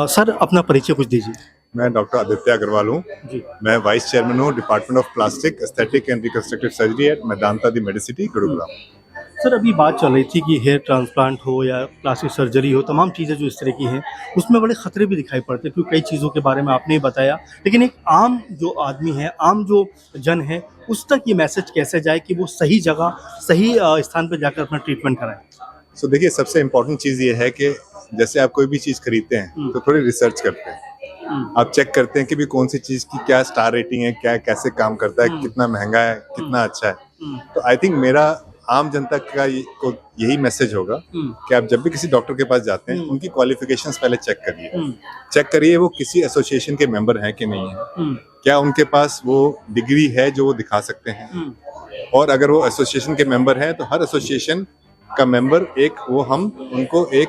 Sir अपना परिचय कुछ दीजिए। मैं डॉक्टर आदित्य अग्रवाल हूँ। जी। मैं वाइस चेयरमैन हूँ department of plastic aesthetic and reconstructive surgery eight Medanta the Medicity Gurugram. Sir अभी बात चल रही थी कि हेयर ट्रांसप्लांट हो या प्लास्टिक सर्जरी हो, तमाम चीज़ें जो इस तरह की हैं, उसमें बड़े खतरे भी दिखाई पड़ते हैं, क्योंकि कई चीज़ों के बारे में आपने ही बताया। लेकिन एक आम जो आदमी है, आम जो जन है, उस तक ये मैसेज कैसे जाए कि वो सही जगह, सही स्थान पर जाकर अपना ट्रीटमेंट कराएँ? सो देखिए, सबसे इम्पोर्टेंट चीज़ ये है कि जैसे आप कोई भी चीज़ खरीदते हैं तो थोड़ी रिसर्च करते हैं। आप चेक करते हैं कि भी कौन सी चीज़ की क्या स्टार रेटिंग है, क्या कैसे काम करता है, कितना महंगा है, कितना अच्छा है। तो आई थिंक मेरा आम जनता का को यही मैसेज होगा कि आप जब भी किसी डॉक्टर के पास जाते हैं, उनकी क्वालिफिकेशंस पहले चेक करिए। चेक करिए वो किसी एसोसिएशन के मेंबर हैं कि नहीं है, क्या उनके पास वो डिग्री है जो वो दिखा सकते हैं। और अगर वो एसोसिएशन के मेंबर हैं तो हर एसोसिएशन का मेंबर हम उनको एक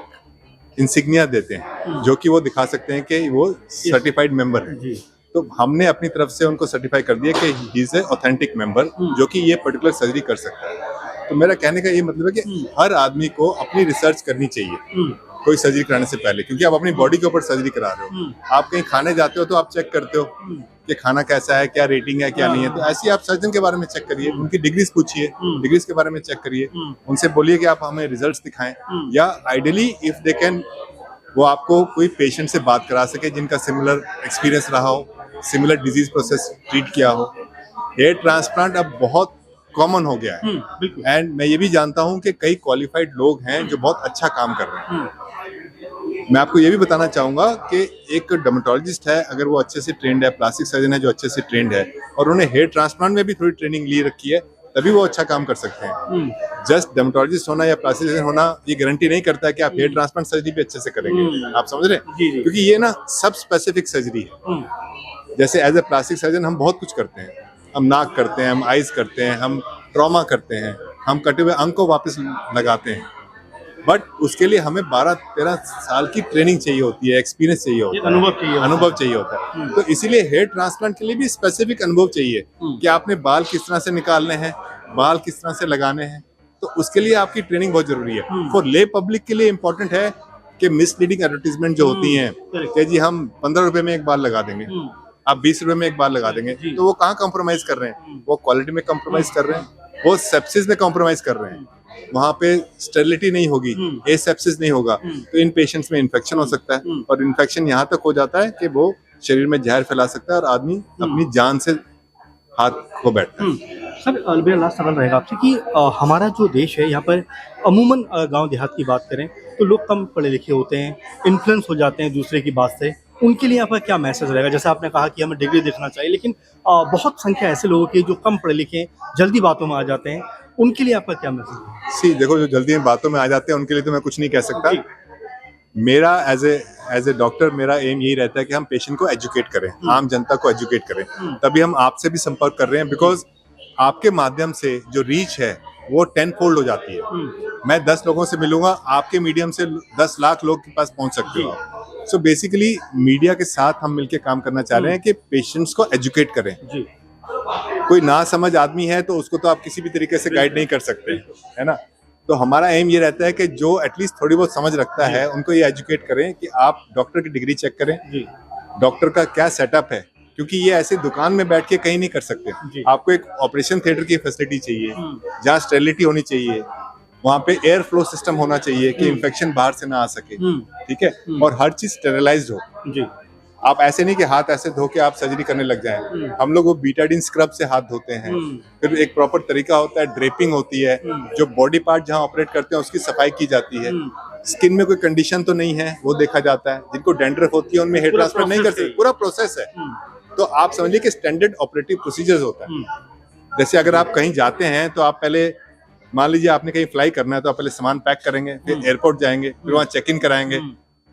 इंसिग्निया देते हैं जो कि वो दिखा सकते हैं कि वो सर्टिफाइड मेंबर है। तो हमने अपनी तरफ से उनको सर्टिफाई कर दिया कि he is a authentic member जो कि ये पर्टिकुलर सर्जरी कर सकता है। तो मेरा कहने का ये मतलब है कि हर आदमी को अपनी रिसर्च करनी चाहिए कोई सर्जरी कराने से पहले, क्योंकि आप अपनी बॉडी के ऊपर सर्जरी करा रहे हो। आप कहीं खाने जाते हो तो आप चेक करते हो कि खाना कैसा है, क्या रेटिंग है, क्या नहीं है। तो ऐसे ही आप सर्जन के बारे में चेक करिए, उनकी डिग्रीज पूछिए, डिग्रीज के बारे में चेक करिए, उनसे बोलिए कि आप हमें रिजल्ट्स दिखाएं, या आइडियली इफ दे कैन वो आपको कोई पेशेंट से बात करा सके जिनका सिमिलर एक्सपीरियंस रहा हो, सिमिलर डिजीज प्रोसेस ट्रीट किया हो। हेयर ट्रांसप्लांट अब बहुत कॉमन हो गया है एंड मैं ये भी जानता हूँ कि कई क्वालिफाइड लोग हैं जो बहुत अच्छा काम कर रहे हैं। मैं आपको ये भी बताना चाहूंगा कि एक डर्मेटोलॉजिस्ट है, अगर वो अच्छे से ट्रेंड है, प्लास्टिक सर्जन है जो अच्छे से ट्रेंड है और उन्होंने हेयर ट्रांसप्लांट में भी थोड़ी ट्रेनिंग ली रखी है, तभी वो अच्छा काम कर सकते हैं। जस्ट डर्मेटोलॉजिस्ट होना या प्लास्टिक सर्जन होना ये गारंटी नहीं करता है कि आप हेयर ट्रांसप्लांट सर्जरी भी अच्छे से करेंगे। आप समझ रहे हैं? क्योंकि ये ना सब स्पेसिफिक सर्जरी है। जैसे एज ए प्लास्टिक सर्जन हम बहुत कुछ करते हैं, हम नाक करते हैं, हम आइज करते हैं, हम ट्रॉमा करते हैं, हम कटे हुए अंग को वापस लगाते हैं, बट उसके लिए हमें 12-13 साल की ट्रेनिंग चाहिए होती है, एक्सपीरियंस चाहिए होता है, अनुभव चाहिए होता है। तो इसीलिए हेयर ट्रांसप्लांट के लिए भी स्पेसिफिक अनुभव चाहिए कि आपने बाल किस तरह से निकालने हैं, बाल किस तरह से लगाने हैं। तो उसके लिए आपकी ट्रेनिंग बहुत जरूरी है। फॉर ले पब्लिक के लिए इम्पोर्टेंट है कि मिसलीडिंग एडवर्टीजमेंट जो होती हैं कि जी हम 15 रुपए में एक बाल लगा देंगे, आप 20 रुपए में एक बाल लगा देंगे, तो वो कहाँ कॉम्प्रोमाइज कर रहे हैं? वो क्वालिटी में कॉम्प्रोमाइज कर रहे हैं, वो सेप्सिस में कॉम्प्रोमाइज कर रहे हैं। वहाँ पे स्टेरिलिटी नहीं होगी, एसेप्सिस नहीं होगा, तो इन पेशेंट्स में इन्फेक्शन हो सकता है और इन्फेक्शन यहाँ तक हो जाता है कि वो शरीर में जहर फैला सकता है और आदमी अपनी जान से हाथ खो बैठता है। सर मेरा लास्ट सवाल रहेगा आपसे कि हमारा जो देश है, यहाँ पर अमूमन गांव देहात की बात करें तो लोग कम पढ़े लिखे होते हैं, इन्फ्लुएंस हो जाते हैं दूसरे की बात से। उनके लिए यहाँ पर क्या मैसेज रहेगा? जैसे आपने कहा कि हमें डिग्री देखना चाहिए, लेकिन बहुत संख्या ऐसे लोगों की जो कम पढ़े लिखे जल्दी बातों में आ जाते हैं, उनके लिए आपका क्या मैसेज है? सी देखो, जो जल्दी में बातों में आ जाते हैं उनके लिए तो मैं कुछ नहीं कह सकता। मेरा एज ए डॉक्टर मेरा एम यही रहता है कि हम पेशेंट को एजुकेट करें, आम जनता को एजुकेट करें। तभी हम आपसे भी संपर्क कर रहे हैं, बिकॉज आपके माध्यम से जो रीच है वो 10 फोल्ड हो जाती है। मैं 10 लोगों से मिलूंगा, आपके मीडियम से 10 लाख लोग के पास पहुंच सकते हो। सो बेसिकली मीडिया के साथ हम मिलकर काम करना चाह रहे हैं कि पेशेंट्स को एजुकेट करें। कोई ना समझ आदमी है तो उसको तो आप किसी भी तरीके से गाइड नहीं कर सकते, है ना? तो हमारा एम ये रहता है कि जो एटलीस्ट थोड़ी बहुत समझ रखता है उनको ये एजुकेट करें कि आप डॉक्टर की डिग्री चेक करें, डॉक्टर का क्या सेटअप है, क्योंकि ये ऐसे दुकान में बैठ के कहीं नहीं कर सकते। आपको एक ऑपरेशन थिएटर की फैसिलिटी चाहिए जहाँ स्टेरिलिटी होनी चाहिए, वहाँ पे एयर फ्लो सिस्टम होना चाहिए कि इन्फेक्शन बाहर से ना आ सके, ठीक है, और हर चीज स्टेरिलाइज्ड हो। आप ऐसे नहीं कि हाथ ऐसे धो के आप सर्जरी करने लग जाएं। हम लोग वो बीटाडीन स्क्रब से हाथ धोते हैं, फिर एक प्रॉपर तरीका होता है, ड्रेपिंग होती है, जो बॉडी पार्ट जहाँ ऑपरेट करते हैं उसकी सफाई की जाती है। स्किन में कोई कंडीशन तो नहीं है वो देखा जाता है। जिनको डैंड्रफ होती है उनमें हेयर ट्रांसप्लांट नहीं कर सकते, पूरा प्रोसेस है। तो आप समझिए कि स्टैंडर्ड ऑपरेटिव प्रोसीजर्स होता है। जैसे अगर आप कहीं जाते हैं तो आप पहले मान लीजिए आपने कहीं फ्लाई करना है तो आप पहले सामान पैक करेंगे, फिर एयरपोर्ट जाएंगे, फिर वहाँ चेक इन कराएंगे,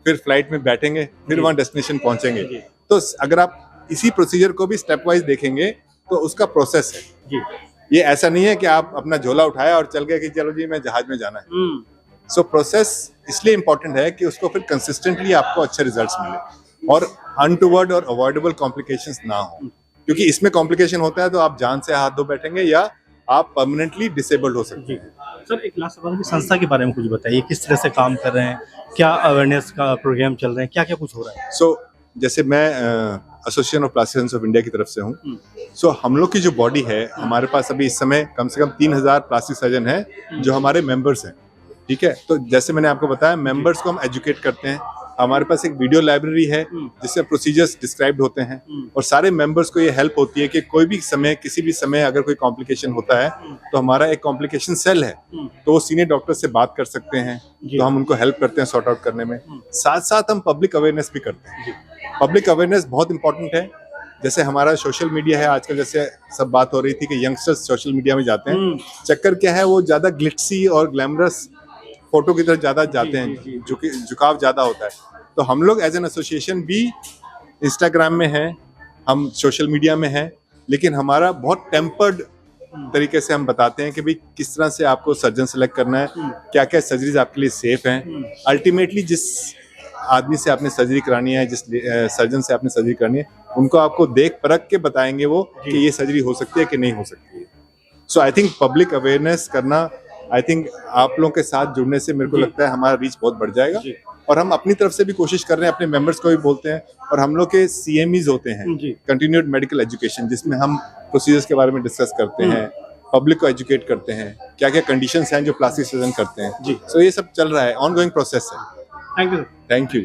फिर फ्लाइट में बैठेंगे, फिर वहाँ डेस्टिनेशन पहुंचेंगे। तो अगर आप इसी प्रोसीजर को भी स्टेप वाइज देखेंगे तो उसका प्रोसेस है। ये ऐसा नहीं है कि आप अपना झोला उठाया और चल गए कि चलो जी मैं जहाज में जाना है। सो प्रोसेस इसलिए इंपॉर्टेंट है कि उसको फिर कंसिस्टेंटली आपको अच्छे रिजल्ट्स मिले और अनटूवर्ड और अवॉइडेबल कॉम्प्लिकेशंस ना हो, क्योंकि इसमें कॉम्प्लिकेशन होता है तो आप जान से हाथ धो बैठेंगे या आप परमानेंटली डिसेबल्ड हो सकते हैं। सर एक लास्ट सवाल कि संस्था के बारे में कुछ बताइए, किस तरह से काम कर रहे हैं, क्या अवेयरनेस का प्रोग्राम चल रहे हैं, क्या क्या कुछ हो रहा है? सो जैसे मैं association of plastic surgeons of India की तरफ से हूँ। सो हम लोग की जो बॉडी है, हमारे पास अभी इस समय कम से कम 3000 प्लास्टिक सर्जन हैं जो हमारे मेंबर्स हैं। ठीक है, तो जैसे मैंने आपको बताया, मेंबर्स को हम एजुकेट करते हैं। हमारे पास एक वीडियो लाइब्रेरी है जिससे प्रोसीजर्स डिस्क्राइब्ड होते हैं और सारे मेंबर्स को ये हेल्प होती है कि कोई भी समय, किसी भी समय अगर कोई कॉम्प्लिकेशन होता है तो हमारा एक कॉम्प्लिकेशन सेल है, तो वो सीनियर डॉक्टर से बात कर सकते हैं, तो हम उनको हेल्प करते हैं सॉर्ट आउट करने में। साथ साथ हम पब्लिक अवेयरनेस भी करते हैं। पब्लिक अवेयरनेस बहुत इंपॉर्टेंट है। जैसे हमारा सोशल मीडिया है आजकल, जैसे सब बात हो रही थी कि यंगस्टर्स सोशल मीडिया में जाते हैं, चक्कर क्या है, वो ज्यादा ग्लिटसी और ग्लैमरस फोटो की तरफ ज्यादा जाते हैं, झुकाव ज्यादा होता है। तो हम लोग एज एन एसोसिएशन भी इंस्टाग्राम में हैं, हम सोशल मीडिया में हैं, लेकिन हमारा बहुत टेम्पर्ड तरीके से हम बताते हैं कि भाई किस तरह से आपको सर्जन सेलेक्ट करना है, क्या क्या सर्जरीज आपके लिए सेफ हैं। अल्टीमेटली जिस आदमी से आपने सर्जरी करानी है, जिस सर्जन से आपने सर्जरी करनी है, उनको आपको देख परख के बताएंगे वो कि ये सर्जरी हो सकती है कि नहीं हो सकती है। सो आई थिंक पब्लिक अवेयरनेस करना, आई थिंक आप लोगों के साथ जुड़ने से मेरे को लगता है हमारा रीच बहुत बढ़ जाएगा। और हम अपनी तरफ से भी कोशिश कर रहे हैं, अपने मेंबर्स को भी बोलते हैं, और हम लोग के CMEs होते हैं, कंटिन्यूड मेडिकल एजुकेशन, जिसमें हम प्रोसीजर्स के बारे में डिस्कस करते हैं, पब्लिक को एजुकेट करते हैं, क्या क्या कंडीशंस हैं जो प्लास्टिक सर्जन करते हैं। सो ये सब चल रहा है, ऑनगोइंग प्रोसेस है। Thank you. Thank you.